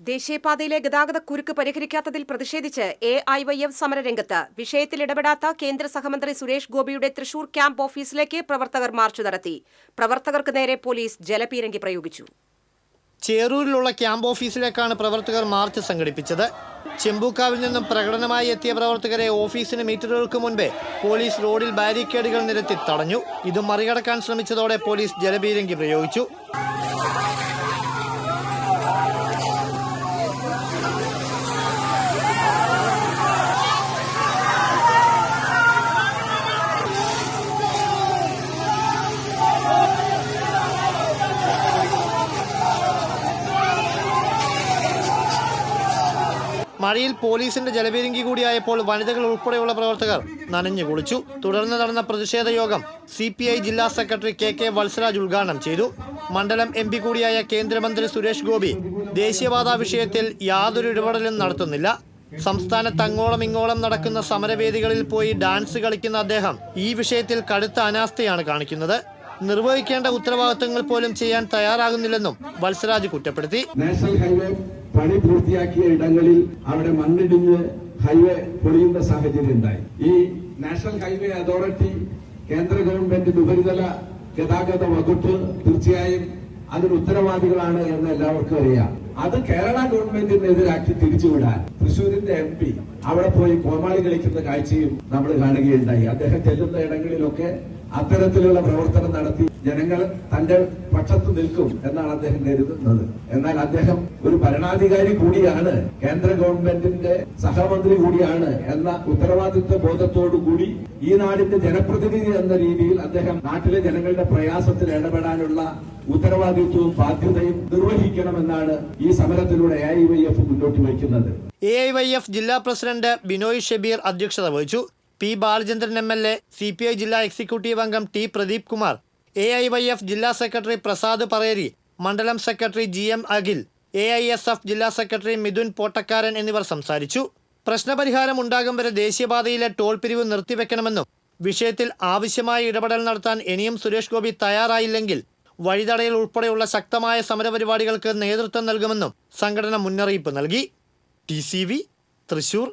ദേശീയപാതയിലെ ഗതാഗതക്കുരുക്ക് പരിഹരിക്കാത്തതിൽ പ്രതിഷേധിച്ച് AIYF സമരരംഗത്ത്. വിഷയത്തിൽ ഇടപെടാത്ത കേന്ദ്ര സഹമന്ത്രി സുരേഷ് ഗോപിയുടെ തൃശൂർ ക്യാമ്പ് ഓഫീസിലേക്ക് പ്രവർത്തകർ മാർച്ച് നടത്തി. പ്രവർത്തകർക്ക് നേരെ പോലീസ് ജലപീരങ്കി പ്രയോഗിച്ചു. ചേറൂരിലുള്ള ക്യാമ്പ് ഓഫീസിലേക്കാണ് പ്രവർത്തകർ മാർച്ച് സംഘടിപ്പിച്ചത്. ചെമ്പൂക്കാവിൽ നിന്നും പ്രകടനമായി എത്തിയ പ്രവർത്തകരെ ഓഫീസിന് മീറ്ററുകൾക്ക് മുൻപേ പോലീസ് റോഡിൽ ബാരിക്കേഡുകൾ നിരത്തി തടഞ്ഞു. ഇത് മറികടക്കാൻ ശ്രമിച്ചതോടെ പോലീസ് ജലപീരങ്കി പ്രയോഗിച്ചു. മഴയിൽ പോലീസിന്റെ ജലപീരങ്കി കൂടിയായപ്പോൾ വനിതകൾ ഉൾപ്പെടെയുള്ള പ്രവർത്തകർ നനഞ്ഞു കുളിച്ചു. തുടർന്ന് നടന്ന പ്രതിഷേധ യോഗം CPI ജില്ലാ സെക്രട്ടറി KK വത്സരാജ് ഉദ്ഘാടനം ചെയ്തു. മണ്ഡലം MP കൂടിയായ കേന്ദ്രമന്ത്രി സുരേഷ് ഗോപി ദേശീയപാതാ വിഷയത്തിൽ യാതൊരു ഇടപെടലും നടത്തുന്നില്ല. സംസ്ഥാനത്ത് അങ്ങോളം ഇങ്ങോളം നടക്കുന്ന സമരവേദികളിൽ പോയി ഡാൻസ് കളിക്കുന്ന അദ്ദേഹം ഈ വിഷയത്തിൽ കടുത്ത അനാസ്ഥയാണ് കാണിക്കുന്നത്. നിർവഹിക്കേണ്ട ഉത്തരവാദിത്തങ്ങൾ പോലും ചെയ്യാൻ തയ്യാറാകുന്നില്ലെന്നും വത്സരാജ് കുറ്റപ്പെടുത്തി. നാഷണൽ ഹൈവേ പണി പൂർത്തിയാക്കിയ ഇടങ്ങളിൽ അവിടെ മണ്ണിടിഞ്ഞ് ഹൈവേ പൊളിയുന്ന സാഹചര്യം ഉണ്ടായി. ഈ നാഷണൽ ഹൈവേ അതോറിറ്റി കേന്ദ്ര ഗവൺമെന്റിന്റെ ഉപരിതല ഗതാഗത വകുപ്പ് തീർച്ചയായും അതിന് ഉത്തരവാദികളാണ് എന്ന് എല്ലാവർക്കും അറിയാം. അത് കേരള ഗവൺമെന്റിനെതിരാക്കി തിരിച്ചുവിടാൻ തൃശ്ശൂരിന്റെ MP അവിടെ പോയി കോമാളി കളിക്കുന്ന കാഴ്ചയും നമ്മൾ കാണുകയുണ്ടായി. അദ്ദേഹം ചെല്ലുന്ന ഇടങ്ങളിലൊക്കെ അത്തരത്തിലുള്ള പ്രവർത്തനം നടത്തി ജനങ്ങൾ തന്റെ പക്ഷത്ത് നിൽക്കും എന്നാണ് അദ്ദേഹം കരുതുന്നത്. എന്നാൽ അദ്ദേഹം ഒരു ഭരണാധികാരി കൂടിയാണ്, കേന്ദ്ര ഗവൺമെന്റിന്റെ സഹമന്ത്രി കൂടിയാണ് എന്ന ഉത്തരവാദിത്വ ബോധത്തോടുകൂടി ഈ നാടിന്റെ ജനപ്രതിനിധി എന്ന രീതിയിൽ അദ്ദേഹം നാട്ടിലെ ജനങ്ങളുടെ പ്രയാസത്തിൽ ഇടപെടാനുള്ള ഉത്തരവാദിത്വവും ബാധ്യതയും നിർവഹിക്കണമെന്നാണ് ഈ സമരത്തിലൂടെ AIYF മുന്നോട്ട് വയ്ക്കുന്നത്. AIYF ജില്ലാ പ്രസിഡന്റ് ബിനോയ് ഷബീർ അധ്യക്ഷത വഹിച്ചു. P ബാലചന്ദ്രൻ MLA, CPI ജില്ലാ എക്സിക്യൂട്ടീവ് അംഗം T പ്രദീപ് കുമാർ, AIYF ജില്ലാ സെക്രട്ടറി പ്രസാദ് പറേരി, മണ്ഡലം സെക്രട്ടറി GM അഖിൽ, AISF ജില്ലാ സെക്രട്ടറി മിഥുൻ പോട്ടക്കാരൻ എന്നിവർ സംസാരിച്ചു. പ്രശ്നപരിഹാരം ഉണ്ടാകും വരെ ദേശീയപാതയിലെ ടോൾ പിരിവ് നിർത്തിവെക്കണമെന്നും വിഷയത്തിൽ ആവശ്യമായ ഇടപെടൽ നടത്താൻ ഇനിയും സുരേഷ് ഗോപി തയ്യാറായില്ലെങ്കിൽ വഴിതടയൽ ഉൾപ്പെടെയുള്ള ശക്തമായ സമരപരിപാടികൾക്ക് നേതൃത്വം നൽകുമെന്നും സംഘടന മുന്നറിയിപ്പ് നൽകി. TCV തൃശൂർ.